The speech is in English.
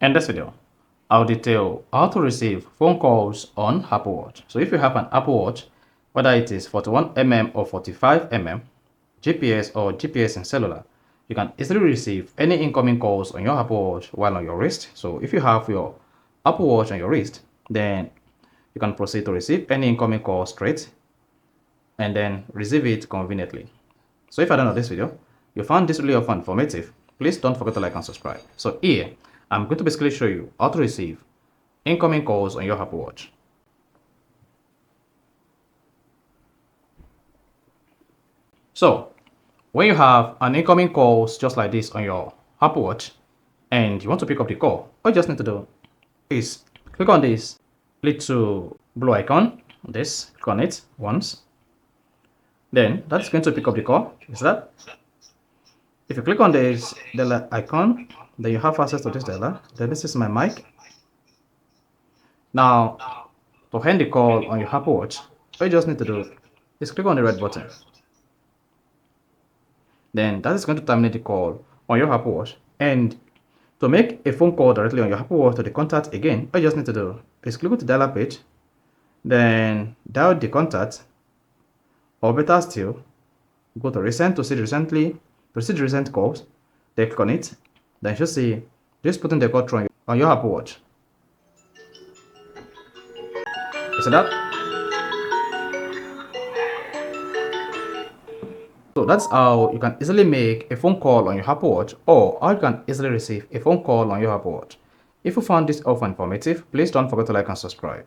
In this video, I'll detail how to receive phone calls on Apple Watch. So if you have an Apple Watch, whether it is 41mm or 45mm, GPS or GPS in cellular, you can easily receive any incoming calls on your Apple Watch while on your wrist. So if you have your Apple Watch on your wrist, then you can proceed to receive any incoming call straight and then receive it conveniently. So if I don't know this video, you found this really informative, please don't forget to like and subscribe. So here, I'm going to basically show you how to receive incoming calls on your Apple Watch. So when you have an incoming calls just like this on your Apple Watch and you want to pick up the call, all you just need to do is click on this little blue icon, click on it once. Then that's going to pick up the call. Is that? If you click on this dialer icon, then you have access to this dialer. Then this is my mic. Now, to end the call on your Apple Watch, all you just need to do is click on the red button. Then that is going to terminate the call on your Apple Watch. And to make a phone call directly on your Apple Watch to the contact again, all you just need to do is click on the dialer page, then dial the contact, or better still, go to recent to see the recent calls, then click on it, then you should see this putting the call through on your Apple Watch. You see that? So that's how you can easily make a phone call on your Apple Watch, or how you can easily receive a phone call on your Apple Watch. If you found this offer informative, please don't forget to like and subscribe.